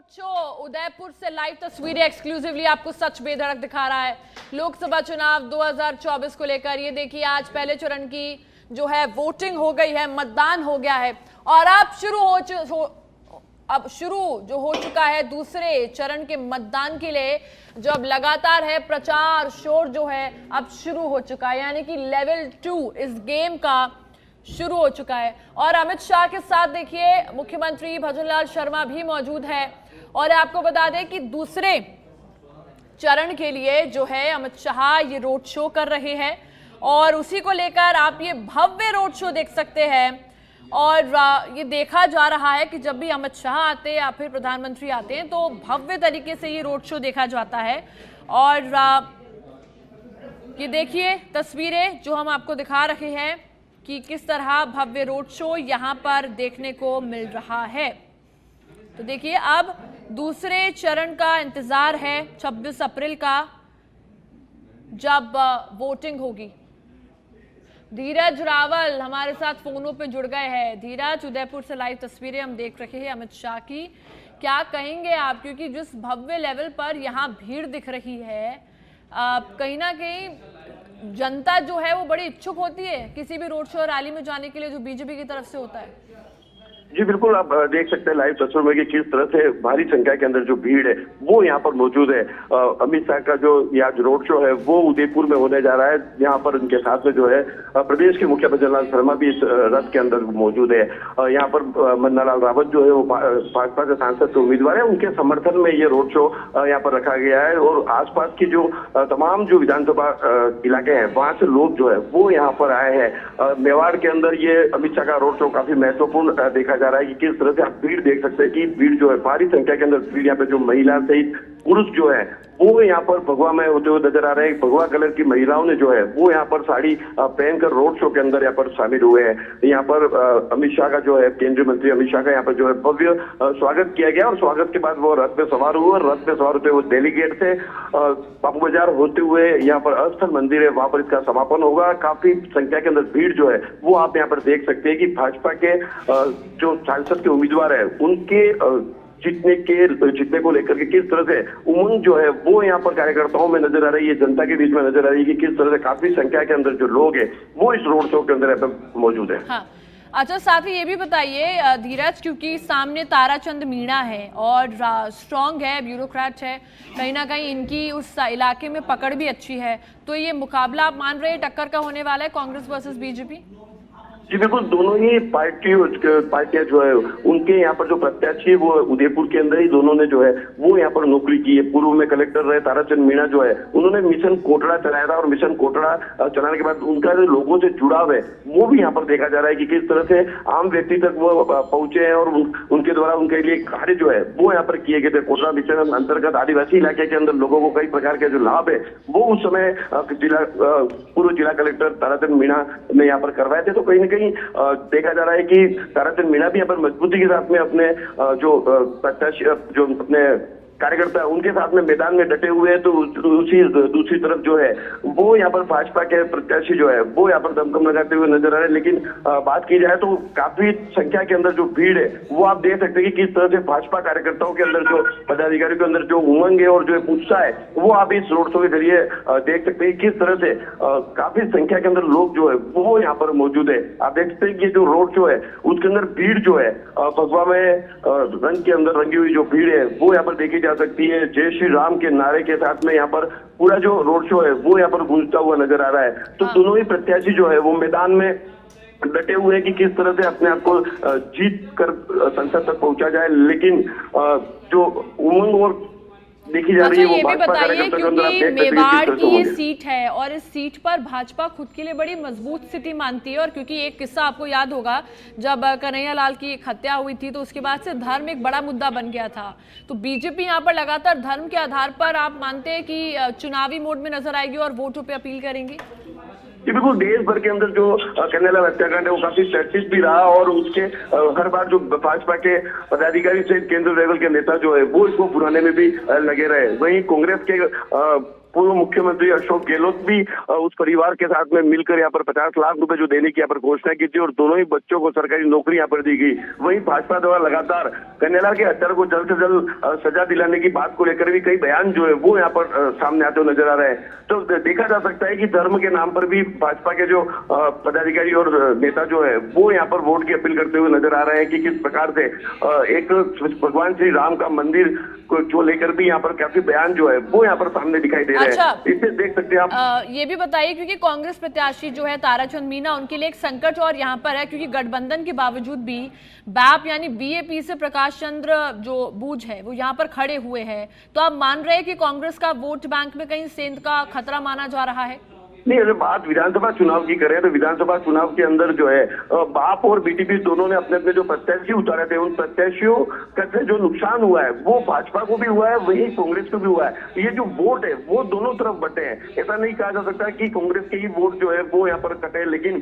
Road show Udaipur से live तस्वीरें exclusively आपको सच बेधड़क दिखा रहा है। लोकसभा चुनाव 2024 को लेकर ये देखिए, आज पहले चरण की जो है वोटिंग हो गई है, मतदान हो गया है और अब शुरू हो चुका है दूसरे चरण के मतदान के लिए। जो अब लगातार है प्रचार शोर जो है अब शुरू हो चुका है, यानी कि लेवल 2 इस गेम का शुरू हो चुका है। और अमित शाह के साथ देखिए मुख्यमंत्री भजनलाल शर्मा भी मौजूद है। और आपको बता दें कि दूसरे चरण के लिए जो है अमित शाह ये रोड शो कर रहे हैं और उसी को लेकर आप ये भव्य रोड शो देख सकते हैं। और ये देखा जा रहा है कि जब भी अमित शाह आते हैं या फिर प्रधानमंत्री आते हैं तो भव्य तरीके से ये रोड शो देखा जाता है। और ये देखिए तस्वीरें जो हम आपको दिखा रहे हैं कि किस तरह भव्य रोड शो यहाँ पर देखने को मिल रहा है। तो देखिए अब दूसरे चरण का इंतजार है 26 अप्रैल का, जब वोटिंग होगी। धीरज रावल हमारे साथ फोनों पे जुड़ गए हैं। धीरज, उदयपुर से लाइव तस्वीरें हम देख रहे हैं अमित शाह की, क्या कहेंगे आप? क्योंकि जिस भव्य लेवल पर यहाँ भीड़ दिख रही है, कहीं ना कहीं जनता जो है वो बड़ी इच्छुक होती है किसी भी रोड शो रैली में जाने के लिए जो बीजेपी की तरफ से होता है। जी बिल्कुल, आप देख सकते हैं लाइव तस्वीर में कि किस तरह से भारी संख्या के अंदर जो भीड़ है वो यहाँ पर मौजूद है। अमित शाह का जो आज रोड शो है वो उदयपुर में होने जा रहा है। यहाँ पर उनके साथ में जो है प्रदेश के मुखिया भजनलाल शर्मा भी इस रथ के अंदर मौजूद है। यहाँ पर मन्नालाल रावत जो है वो भाजपा के सांसद उम्मीदवार है, उनके समर्थन में ये रोड शो यहाँ पर रखा गया है। और आसपास की जो तमाम जो विधानसभा इलाके हैं वहां से लोग जो है वो यहाँ पर आए हैं। मेवाड़ के अंदर ये अमित शाह का रोड शो काफी महत्वपूर्ण देखा जा रहा है कि किस तरह से आप भीड़ देख सकते हैं कि भीड़ जो है भारी संख्या के अंदर भीड़, यहाँ पे जो महिला सहित पुरुष जो है वो यहाँ पर भगवा में होते हुए नजर आ रहे हैं। भगवा कलर की महिलाओं ने जो है वो यहाँ पर साड़ी पहनकर रोड शो के अंदर यहाँ पर शामिल हुए हैं। यहाँ पर अमित शाह का जो है केंद्रीय मंत्री अमित शाह का यहाँ पर जो है भव्य स्वागत किया गया और स्वागत के बाद वो रथ पे सवार हुए और रथ पे सवार होते हुए दिल्ली गेट से बापू बाजार होते हुए यहाँ पर अस्थल मंदिर है वहां पर इसका समापन होगा। काफी संख्या के अंदर भीड़ जो है वो आप यहाँ पर देख सकते हैं कि भाजपा के जो सांसद के उम्मीदवार है उनके जीतने को लेकर के किस तरह से उमंग जो है वो यहाँ पर कार्यकर्ताओं में नजर आ रही है, जनता के बीच में नजर आ रही है कि किस तरह से काफी संख्या के अंदर जो लोग हैं वो इस रोड शो के अंदर मौजूद है। हाँ। अच्छा, साथ ही ये भी बताइए धीरज, क्योंकि सामने ताराचंद मीणा है और स्ट्रॉन्ग है, ब्यूरोक्रेट है, कहीं ना कहीं इनकी उस इलाके में पकड़ भी अच्छी है, तो ये मुकाबला आप मान रहे हैं टक्कर का होने वाला है कांग्रेस वर्सेस बीजेपी? जी बिल्कुल, दोनों ही पार्टियां जो है उनके यहाँ पर जो प्रत्याशी वो उदयपुर के अंदर ही दोनों ने जो है वो यहाँ पर नौकरी की है। पूर्व में कलेक्टर रहे ताराचंद मीणा जो है उन्होंने मिशन कोटड़ा चलाया था और मिशन कोटड़ा चलाने के बाद उनका जो लोगों से जुड़ाव है वो भी यहाँ पर देखा जा रहा है कि किस तरह से आम व्यक्ति तक वो पहुंचे हैं और उनके द्वारा उनके लिए कार्य जो है वो यहाँ पर किए गए थे। कोटड़ा मिशन अंतर्गत आदिवासी इलाके के अंदर लोगों को कई प्रकार के जो लाभ है वो उस समय पूर्व जिला कलेक्टर ताराचंद मीणा ने यहाँ पर करवाए थे। तो कहीं ना कहीं देखा जा रहा है कि ताराचंद मीणा भी यहाँ पर मजबूती के साथ में अपने जो प्रत्याशी जो अपने कार्यकर्ता उनके साथ में मैदान में डटे हुए हैं। तो दूसरी तरफ जो है वो यहाँ पर भाजपा के प्रत्याशी जो है वो यहाँ पर दमखम लगाते हुए नजर आ रहे हैं। लेकिन बात की जाए तो काफी संख्या के अंदर जो भीड़ है वो आप देख सकते हैं कि किस तरह से भाजपा कार्यकर्ताओं के अंदर जो पदाधिकारियों के अंदर जो उमंग है और जो उत्साह है वो आप इस रोड शो के जरिए देख सकते हैं। किस तरह से काफी संख्या के अंदर लोग जो है वो यहाँ पर मौजूद है। आप देख सकते हैं कि जो रोड शो है उसके अंदर भीड़ जो है भगवा में रंग के अंदर रंगी हुई जो भीड़ है वो यहाँ पर देखी जा सकती है। जय श्री राम के नारे के साथ में यहाँ पर पूरा जो रोड शो है वो यहाँ पर गूंजता हुआ नजर आ रहा है। तो दोनों ही प्रत्याशी जो है वो मैदान में डटे हुए हैं कि किस तरह से अपने आप को जीत कर संसद तक पहुंचा जाए। लेकिन जो उमंग और देखी जा रही है वो ये भी बताइए, क्योंकि मेवाड़ की ये सीट है और इस सीट पर भाजपा खुद के लिए बड़ी मजबूत स्थिति मानती है। और क्योंकि एक किस्सा आपको याद होगा, जब कन्हैया लाल की एक हत्या हुई थी तो उसके बाद से धर्म एक बड़ा मुद्दा बन गया था। तो बीजेपी यहाँ पर लगातार धर्म के आधार पर आप मानते हैं कि चुनावी मोड में नजर आएगी और वोटों पर अपील करेंगी? बिल्कुल, देश भर के अंदर जो कन्हैया हत्याकांड है वो काफी चर्चित भी रहा और उसके हर बार जो भाजपा के पदाधिकारी से केंद्र लेवल के नेता जो है वो इसको बुराने में भी लगे रहे। वहीं कांग्रेस के पूर्व मुख्यमंत्री अशोक गहलोत भी उस परिवार के साथ में मिलकर यहाँ पर 50 लाख रुपए जो देने की यहाँ पर घोषणा की थी और दोनों ही बच्चों को सरकारी नौकरी यहाँ पर दी गई। वहीं भाजपा द्वारा लगातार कन्हैयालाल के हत्यारों को जल्द से जल्द सजा दिलाने की बात को लेकर भी कई बयान जो है वो यहाँ पर सामने आते हुए नजर आ रहे हैं। तो देखा जा सकता है कि धर्म के नाम पर भी भाजपा के जो पदाधिकारी और नेता जो है वो यहाँ पर वोट की अपील करते हुए नजर आ रहे हैं कि किस प्रकार से एक भगवान श्री राम का मंदिर को लेकर भी यहाँ पर काफी बयान जो है वो यहाँ पर सामने दिखाई दे रहे हैं। इससे देख सकते हैं आप। ये भी बताइए, क्योंकि कांग्रेस प्रत्याशी जो है ताराचंद मीना, उनके लिए एक संकट और यहाँ पर है, क्योंकि गठबंधन के बावजूद भी बैप यानी बीएपी से प्रकाश चंद्र जो बूझ है वो यहाँ पर खड़े हुए हैं। तो आप मान रहे हैं कि कांग्रेस का वोट बैंक में कहीं सेंध का खतरा माना जा रहा है? नहीं, अगर बात विधानसभा चुनाव की करें तो विधानसभा चुनाव के अंदर जो है बाप और बीटीपी दोनों ने अपने अपने जो प्रत्याशी उतारे थे, उन प्रत्याशियों का जो नुकसान हुआ है वो भाजपा को भी हुआ है, वही कांग्रेस को भी हुआ है। ये जो वोट है वो दोनों तरफ बटे हैं। ऐसा नहीं कहा जा सकता कि कांग्रेस के ही वोट जो है वो यहाँ पर कटे, लेकिन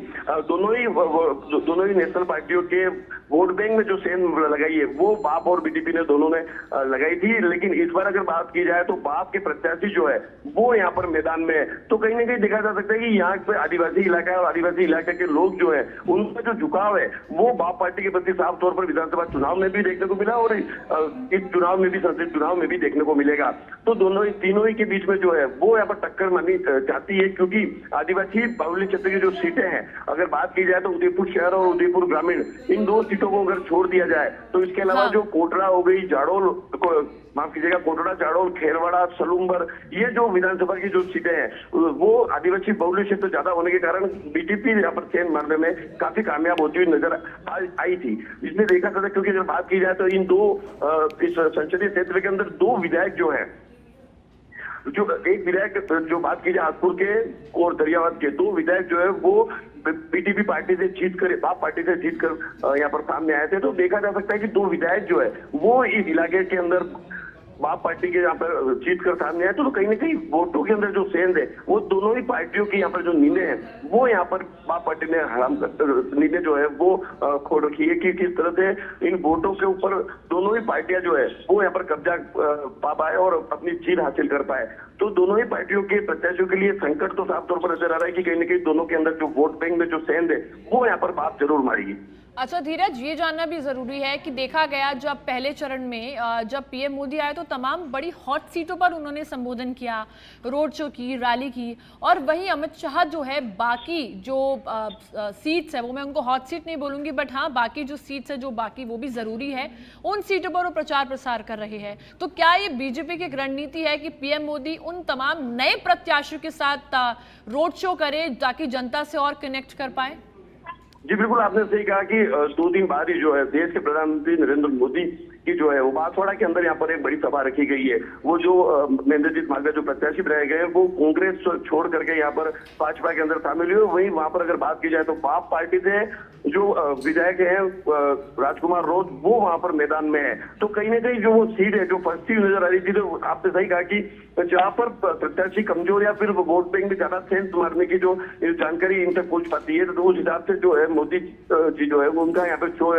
दोनों ही नेशनल पार्टियों के वोट बैंक में जो सेंध लगाई है वो बाप और बीटीपी ने दोनों ने लगाई थी। लेकिन इस बार अगर बात की जाए तो बाप के प्रत्याशी जो है वो यहाँ पर मैदान में है। तो कहीं ना कहीं देखा सकता है कि यहाँ पे आदिवासी इलाका है और आदिवासी इलाके के लोग जो है उनका जो झुकाव है वो बाप पार्टी के प्रति साफ तौर पर विधानसभा चुनाव में भी देखने को मिला और इस चुनाव में भी, संसदीय चुनाव में भी देखने को मिलेगा। तो तीनों ही के बीच में जो है वो यहाँ पर टक्कर मानी जाती है, क्योंकि आदिवासी बाहुल्य क्षेत्र की जो सीटें हैं, अगर बात की जाए तो उदयपुर शहर और उदयपुर ग्रामीण, इन दो सीटों को अगर छोड़ दिया जाए तो इसके अलावा जो कोटड़ा हो गई, जाडोल, माफ कीजिएगा, कोटड़ा, जाडोल, खेरवाड़ा, सलूम्बर, ये जो विधानसभा की जो सीटें हैं वो आदिवासी बहुल्य क्षेत्र ज्यादा होने के कारण बीटीपी यहाँ पर सेंध मारने में काफी कामयाब होती हुई नजर आई थी। इसमें देखा सकता है, क्योंकि अगर बात की जाए तो इन इस संसदीय क्षेत्र के अंदर दो विधायक जो है, जो एक विधायक जो बात की जाए हाथपुर के और दरियावाद के, दो विधायक जो है वो बीटीपी पार्टी से जीतकर, बाप पार्टी से जीतकर यहाँ पर सामने आए थे। तो देखा जा सकता है कि दो विधायक जो है वो इस इलाके के अंदर बाप पार्टी के यहाँ पर जीत कर सामने आए। तो कहीं ना कहीं वोटों के अंदर जो सेंध है वो दोनों ही पार्टियों की यहाँ पर जो नींदें हैं वो यहाँ पर बाप पार्टी ने नींदें जो है वो खोल रखी है कि किस तरह से इन वोटों के ऊपर दोनों ही पार्टियां जो है वो यहाँ पर कब्जा पा पाए और अपनी जीत हासिल कर पाए। तो दोनों ही पार्टियों के प्रत्याशियों के लिए संकट तो साफ तौर पर नजर आ रहा है कि कहीं ना कहीं दोनों के अंदर जो वोट बैंक में जो सेंध है वो यहाँ पर बाप जरूर मारेगी। अच्छा धीरज, ये जानना भी जरूरी है कि देखा गया जब पहले चरण में जब पीएम मोदी आए तो तमाम बड़ी हॉट सीटों पर उन्होंने संबोधन किया, रोड शो की, रैली की, और वहीं अमित शाह जो है बाकी जो सीट्स है, वो मैं उनको हॉट सीट नहीं बोलूंगी, बट हाँ बाकी जो सीट्स है जो बाकी वो भी जरूरी है, उन सीटों पर वो प्रचार प्रसार कर रहे हैं। तो क्या ये बीजेपी की रणनीति है कि पीएम मोदी उन तमाम नए प्रत्याशियों के साथ रोड शो करे ताकि जनता से और कनेक्ट कर पाए? जी बिल्कुल, आपने सही कहा कि 2 दिन बाद ही जो है देश के प्रधानमंत्री नरेंद्र मोदी की जो है वो बांसवाड़ा के अंदर यहाँ पर एक बड़ी सभा रखी गई है। वो जो महेंद्रजीत मालवीय जो प्रत्याशी बनाए गए वो कांग्रेस छोड़ करके यहाँ पर भाजपा के अंदर शामिल हुए। वहीं वहां पर अगर बात की जाए तो बाप पार्टी से जो विधायक है राजकुमार रोज वो वहां पर मैदान में है। तो कहीं ना कहीं जो वो सीट है जो फंसती हुई नजर आ रही थी, तो आपने सही कहा कि जहाँ पर प्रत्याशी कमजोर या फिर वोट बैंक में ज्यादा सेंस मारने की जो जानकारी इन तक पहुंच पाती है, तो उस हिसाब से जो है मोदी जी जो है उनका यहाँ पे जो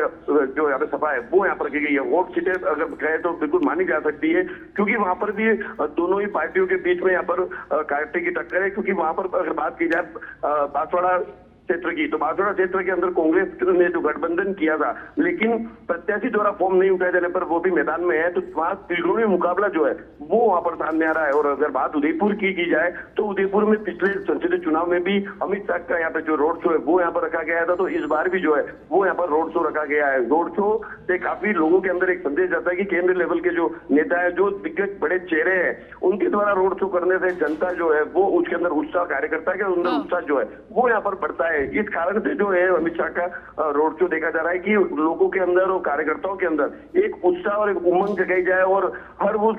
यहाँ पे सभा है वो यहाँ पर रखी गई है। वोट सीटें अगर कहे तो बिल्कुल मानी जा सकती है, क्योंकि वहां पर भी दोनों ही पार्टियों के बीच में यहाँ पर कांटे की टक्कर है। क्योंकि वहां पर अगर बात की जाए बांसवाड़ा क्षेत्र की, तो बांसवाड़ा क्षेत्र के अंदर कांग्रेस ने जो गठबंधन किया था, लेकिन प्रत्याशी द्वारा फॉर्म नहीं उठाए जाने पर वो भी मैदान में है। तो वहां त्रिकोणीय मुकाबला जो है वो वहां पर सामने आ रहा है। और अगर बात उदयपुर की जाए तो उदयपुर में पिछले संसदीय चुनाव में भी अमित शाह का यहाँ पे जो रोड शो है वो यहाँ पर रखा गया था। तो इस बार भी जो है वो यहाँ पर रोड शो रखा गया है। रोड शो से काफी लोगों के अंदर एक संदेश जाता है कि केंद्रीय लेवल के जो नेता है, जो दिग्गज बड़े चेहरे हैं, उनके द्वारा रोड शो करने से जनता जो है वो उसके अंदर उत्साह, कार्यकर्ता के अंदर उत्साह जो है वो यहाँ पर बढ़ता है। इस कारण से जो है अमित शाह का रोड शो देखा जा रहा है कि लोगों के अंदर और कार्यकर्ताओं के अंदर एक उत्साह और एक उमंग जगाई जाए और हर वो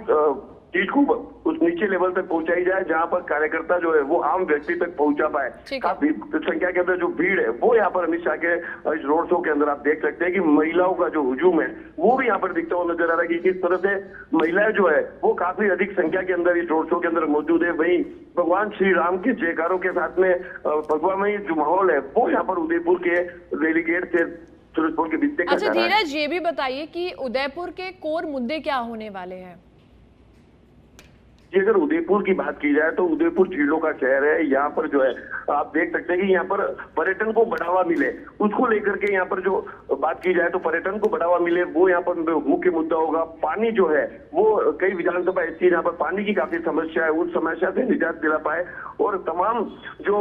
चीज को उस नीचे लेवल तक पहुंचाई जाए जहां पर कार्यकर्ता जो है वो आम व्यक्ति तक पहुंचा पाए। काफी संख्या के अंदर जो भीड़ है वो यहाँ पर अमित शाह के इस रोड शो के अंदर आप देख सकते हैं कि महिलाओं का जो हुजूम है वो भी यहाँ पर दिखता हुआ नजर आ रहा है कि किस तरह से महिलाएं जो है वो काफी अधिक संख्या के अंदर इस रोड शो के अंदर मौजूद है। वहीं भगवान श्री राम के जयकारों के साथ में भगवा में जो माहौल है वो यहाँ पर उदयपुर के रेली गेट से सूरजपुर के बीच। अच्छा धीरज, ये भी बताइए कि उदयपुर के कोर मुद्दे क्या होने वाले हैं? कि अगर उदयपुर की बात की जाए तो उदयपुर झीलों का शहर है। यहाँ पर जो है आप देख सकते हैं कि यहाँ पर पर्यटन को बढ़ावा मिले, उसको लेकर के यहाँ पर जो बात की जाए तो पर्यटन को बढ़ावा मिले वो यहाँ पर मुख्य मुद्दा होगा। पानी जो है वो कई विधानसभा ऐसी यहाँ पर पानी की काफी समस्या है, उस समस्या से निजात दिला पाए और तमाम जो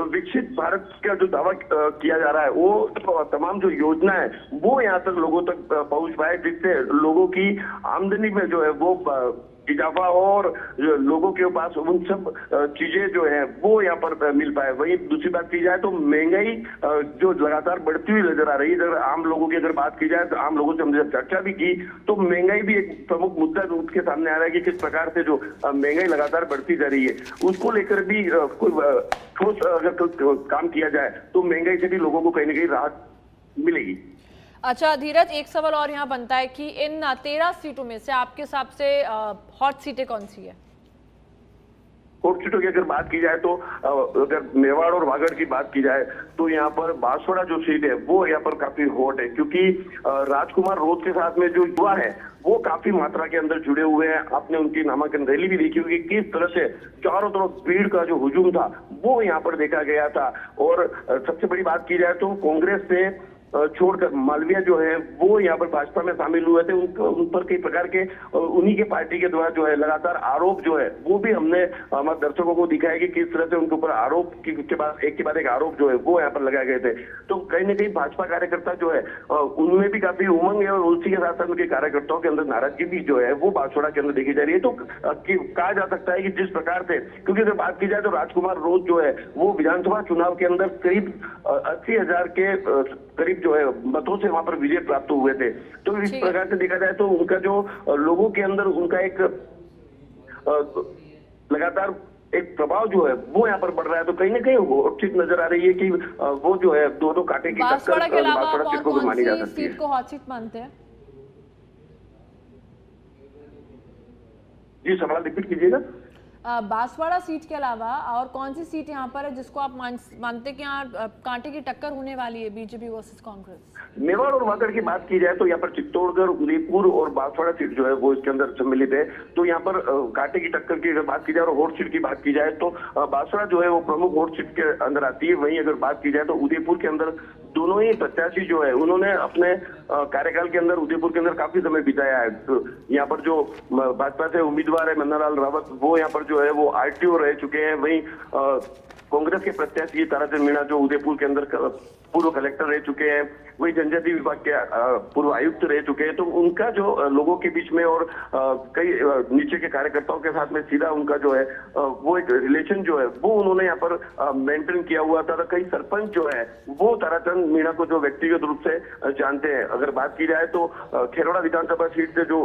विकसित भारत का जो दावा किया जा रहा है वो तमाम जो योजना है वो यहाँ तक लोगों तक पहुंच पाए, जिससे लोगों की आमदनी में जो है वो इजाफा हो और लोगों के पास उन सब चीजें जो है वो यहाँ पर मिल पाए। वही दूसरी बात की जाए तो महंगाई जो लगातार बढ़ती हुई नजर आ रही है। अगर आम लोगों की अगर बात की जाए तो आम लोगों से हमने जब चर्चा भी की तो महंगाई भी एक प्रमुख मुद्दा उसके सामने आ रहा है कि किस प्रकार से जो महंगाई लगातार बढ़ती जा रही है उसको लेकर भी कोई ठोस अगर काम किया जाए तो महंगाई से भी लोगों को कहीं ना कहीं राहत मिलेगी। अच्छा धीरज, एक सवाल और यहाँ बनता है कि इन 13 सीटों में से आपके हिसाब से हॉट सीटें कौन सी है? हॉट सीटों की अगर बात की जाए तो अगर मेवाड़ और वागड़ की बात की जाए तो यहाँ पर बांसवाड़ा जो सीट है वो यहाँ पर काफी हॉट है, क्योंकि राजकुमार रोज के साथ में जो युवा है वो काफी मात्रा के अंदर जुड़े हुए हैं। आपने उनकी नामांकन रैली भी देखी होगी, किस तरह से चारों तरफ भीड़ का जो हुजूम था वो यहाँ पर देखा गया था। और सबसे बड़ी बात की जाए तो कांग्रेस से छोड़कर मालविया जो है वो यहाँ पर भाजपा में शामिल हुए थे। उन पर कई प्रकार के उन्हीं के पार्टी के द्वारा जो है लगातार आरोप जो है वो भी हमने हमारे दर्शकों को दिखाया कि किस तरह से उनके ऊपर आरोप के बाद एक आरोप जो है वो यहाँ पर लगाए गए थे। तो कहीं ना कहीं भाजपा कार्यकर्ता जो है उनमें भी काफी उमंग है और उसी के साथ साथ उनके कार्यकर्ताओं के अंदर नाराजगी भी जो है वो बांसवाड़ा के अंदर देखी जा रही है। तो कहा जा सकता है कि जिस प्रकार से, क्योंकि अगर बात की जाए तो राजकुमार रोज जो है वो विधानसभा चुनाव के अंदर करीब 80,000 के करीब जो है मतों से वहां पर विजय प्राप्त हुए थे। तो इस प्रकार से देखा जाए तो उनका जो लोगों के अंदर उनका एक लगातार एक प्रभाव जो है वो यहाँ पर बढ़ रहा है। तो कहीं ना कहीं वो उचित नजर आ रही है कि वो जो है दोनों कांटे की बांसवाड़ा के अलावा बांसवाड़ा सीट को मानी जा सकती है। सीट को हॉट सीट मानते हैं? जी सवाल रिपीट कीजिएगा। बांसवाड़ा सीट के अलावा और कौन सी सीट यहाँ पर है जिसको आप मानते हैं कि यहाँ कांटे की टक्कर होने वाली है बीजेपी वर्सेस कांग्रेस? मेवाड़ और वागड़ की बात की जाए तो यहाँ पर चित्तौड़गढ़, उदयपुर और बांसवाड़ा सीट जो है वो इसके अंदर सम्मिलित है। तो यहाँ पर कांटे की टक्कर की अगर बात की जाए और हॉट सीट की बात की जाए तो बांसवाड़ा जो है वो प्रमुख हॉट सीट के अंदर आती है। वहीं अगर बात की जाए तो उदयपुर के अंदर दोनों ही प्रत्याशी जो है उन्होंने अपने कार्यकाल के अंदर उदयपुर के अंदर काफी समय बिताया है। तो यहाँ पर जो भाजपा से उम्मीदवार है मन्नालाल रावत वो यहाँ पर जो है वो आरटीओ रह चुके हैं। वहीं कांग्रेस के प्रत्याशी ताराचंद मीणा जो उदयपुर के अंदर पूर्व कलेक्टर रह चुके हैं, वही जनजातीय विभाग के पूर्व आयुक्त रह चुके हैं। तो उनका जो लोगों के बीच में और कई नीचे के कार्यकर्ताओं के साथ में सीधा उनका जो है वो एक रिलेशन जो है वो उन्होंने यहाँ पर मेंटेन किया हुआ था। कई सरपंच जो है वो ताराचंद मीणा को जो व्यक्तिगत रूप से जानते हैं। अगर बात की जाए तो खेरौड़ा विधानसभा सीट से जो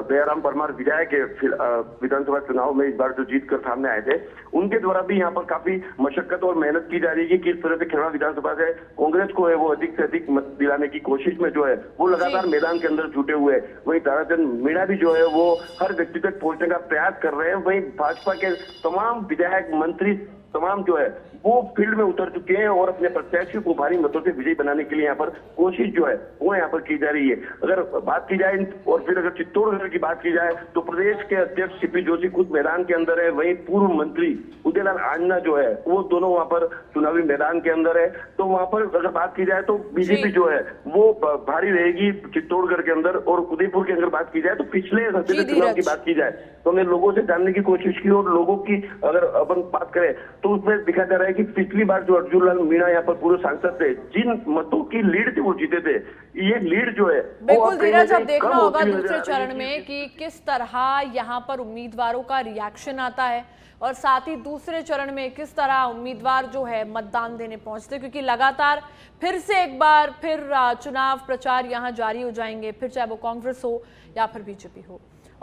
दयाराम परमार विधायक है विधानसभा चुनाव में इस बार जो जीत कर सामने आए थे, उनके द्वारा भी यहाँ पर काफी मशक्कत और मेहनत की जा रही है कि किस तरह से खेरौड़ा विधानसभा से कांग्रेस को है वो अधिक से अधिक मत दिलाने की कोशिश में जो है वो लगातार मैदान के अंदर जुटे हुए हैं। वहीं ताराचंद मीणा भी जो है वो हर व्यक्ति तक पहुंचने का प्रयास कर रहे हैं। वहीं भाजपा के तमाम विधायक मंत्री तमाम जो है वो फील्ड में उतर चुके हैं और अपने प्रत्याशी को भारी मतों से विजयी बनाने के लिए यहाँ पर कोशिश जो है वो यहाँ पर की जा रही है। अगर बात की जाए और फिर अगर चित्तौड़गढ़ की बात की जाए तो प्रदेश के अध्यक्ष सीपी जोशी खुद मैदान के अंदर है। वहीं पूर्व मंत्री उदयलाल आंजना जो है वो दोनों वहाँ पर चुनावी मैदान के अंदर है। तो वहाँ पर अगर बात की जाए तो बीजेपी जो है वो भारी रहेगी चित्तौड़गढ़ के अंदर। और उदयपुर के अंदर बात की जाए तो पिछले चुनाव की बात की जाए तो हमने लोगों से जानने की कोशिश की और लोगों की अगर अपन बात करें तो उसमें दिखा जा रहा है कि पिछली बार जो अर्जुनलाल मीणा यहाँ पर पूर्व सांसद थे, जिन मतों की लीड से वो जीते थे, ये लीड जो है बिल्कुल धीरज, अब देखना होगा दूसरे चरण में कि किस तरह यहाँ पर उम्मीदवारों का रिएक्शन आता है और साथ ही दूसरे चरण में किस तरह उम्मीदवार जो है मतदान देने पहुंचते, क्योंकि लगातार फिर से एक बार फिर चुनाव प्रचार यहाँ जारी हो जाएंगे, फिर चाहे वो कांग्रेस हो या फिर बीजेपी हो।